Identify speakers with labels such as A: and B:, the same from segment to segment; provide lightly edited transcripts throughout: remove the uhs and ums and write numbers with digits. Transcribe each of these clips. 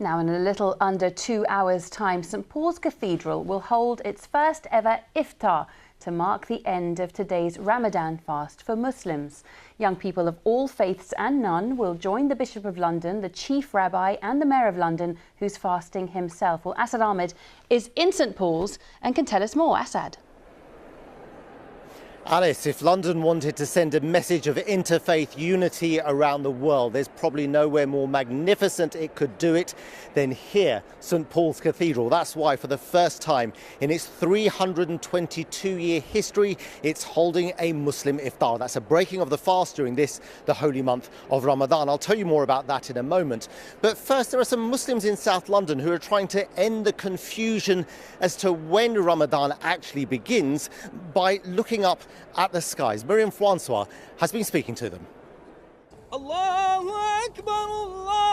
A: Now, in a little under 2 hours' time, St Paul's Cathedral will hold its first ever iftar to mark the end of today's Ramadan fast for Muslims. Young people of all faiths and none will join the Bishop of London, the Chief Rabbi and the Mayor of London, who's fasting himself. Well, Asad Ahmed is in St Paul's and can tell us more. Asad.
B: Alice, if London wanted to send a message of interfaith unity around the world, there's probably nowhere more magnificent it could do it than here, St Paul's Cathedral. That's why, for the first time in its 322-year history, it's holding a Muslim iftar. That's a breaking of the fast during this, the holy month of Ramadan. I'll tell you more about that in a moment. But first, there are some Muslims in South London who are trying to end the confusion as to when Ramadan actually begins by looking up at the skies. Miriam Francois has been speaking to them.
C: Allahu Akbar, Allah.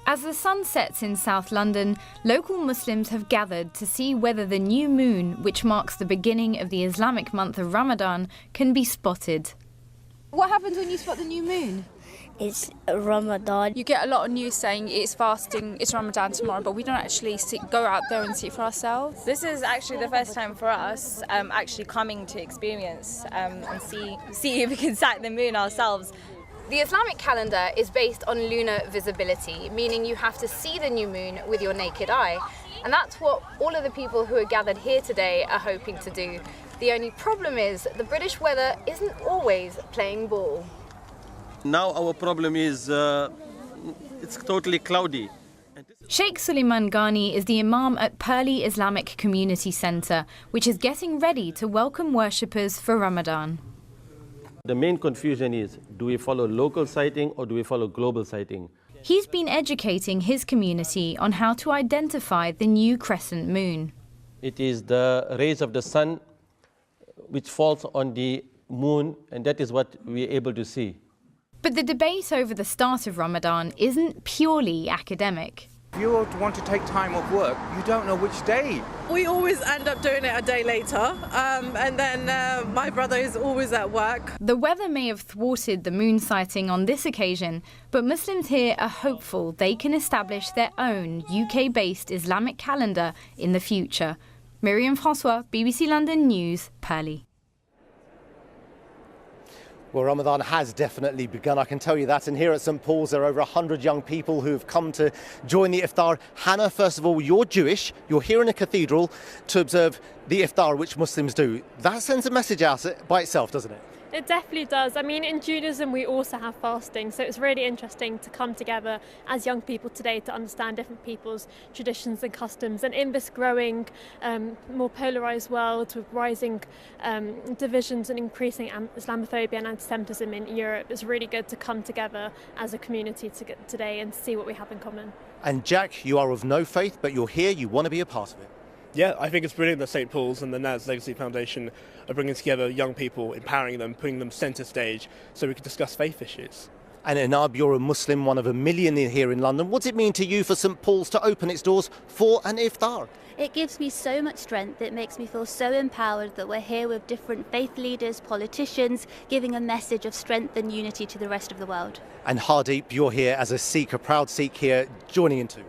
D: As the sun sets in South London, local Muslims have gathered to see whether the new moon, which marks the beginning of the Islamic month of Ramadan, can be spotted.
E: What happens when you spot the new moon?
F: It's Ramadan.
E: You get a lot of news saying it's fasting, it's Ramadan tomorrow, but we don't actually go out there and see it for ourselves.
G: This is actually the first time for us actually coming to experience and see if we can sight the moon ourselves.
H: The Islamic calendar is based on lunar visibility, meaning you have to see the new moon with your naked eye. And that's what all of the people who are gathered here today are hoping to do. The only problem is the British weather isn't always playing ball.
I: Now our problem is it's totally cloudy.
D: Sheikh Suleiman Ghani is the Imam at Purley Islamic Community Centre, which is getting ready to welcome worshippers for Ramadan.
I: The main confusion is, do we follow local sighting or do we follow global sighting?
D: He's been educating his community on how to identify the new crescent moon.
I: It is the rays of the sun which falls on the moon, and that is what we're able to see.
D: But the debate over the start of Ramadan isn't purely academic.
C: If you want to take time off work, you don't know which day.
J: We always end up doing it a day later, and then my brother is always at work.
D: The weather may have thwarted the moon sighting on this occasion, but Muslims here are hopeful they can establish their own UK-based Islamic calendar in the future. Miriam Francois, BBC London News, Purley.
B: Well, Ramadan has definitely begun, I can tell you that. And here at St Paul's, there are over 100 young people who have come to join the iftar. Hannah, first of all, you're Jewish. You're here in a cathedral to observe the iftar, which Muslims do. That sends a message out by itself, doesn't it?
K: It definitely does. I mean, in Judaism, we also have fasting, so it's really interesting to come together as young people today to understand different people's traditions and customs. And in this growing, more polarised world with rising divisions and increasing Islamophobia and anti-Semitism in Europe, it's really good to come together as a community today and see what we have in common.
B: And Jack, you are of no faith, but you're here, you want to be a part of it.
L: Yeah, I think it's brilliant that St Paul's and the NAS Legacy Foundation are bringing together young people, empowering them, putting them centre stage so we can discuss faith issues.
B: And Enab, you're a Muslim, one of a million here in London. What does it mean to you for St Paul's to open its doors for an iftar?
F: It gives me so much strength. It makes me feel so empowered that we're here with different faith leaders, politicians, giving a message of strength and unity to the rest of the world.
B: And Hardeep, you're here as a Sikh, a proud Sikh here, joining in too.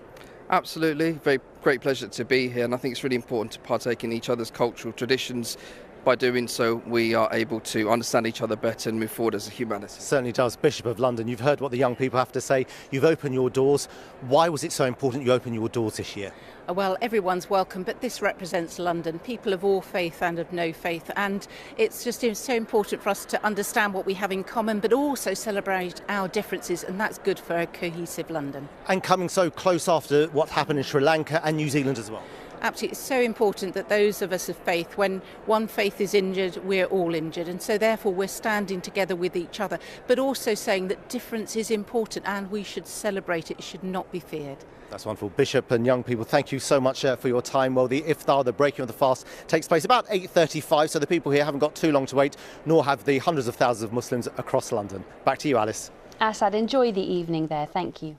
M: Absolutely, very great pleasure to be here, and I think it's really important to partake in each other's cultural traditions. By doing so, we are able to understand each other better and move forward as a humanity.
B: Certainly does. Bishop of London, you've heard what the young people have to say. You've opened your doors. Why was it so important you opened your doors this year?
N: Well, everyone's welcome, but this represents London, people of all faith and of no faith, and it's just so important for us to understand what we have in common, but also celebrate our differences, and that's good for a cohesive London.
B: And coming so close after what happened in Sri Lanka and New Zealand as well.
N: Absolutely, it's so important that those of us of faith, when one faith is injured, we're all injured, and so therefore we're standing together with each other, but also saying that difference is important and we should celebrate it, it should not be feared.
B: That's wonderful. Bishop and young people, thank you so much for your time. Well, the iftar, the breaking of the fast, takes place about 8:35, so the people here haven't got too long to wait, nor have the hundreds of thousands of Muslims across London. Back to you, Alice.
A: Asad, enjoy the evening there. Thank you.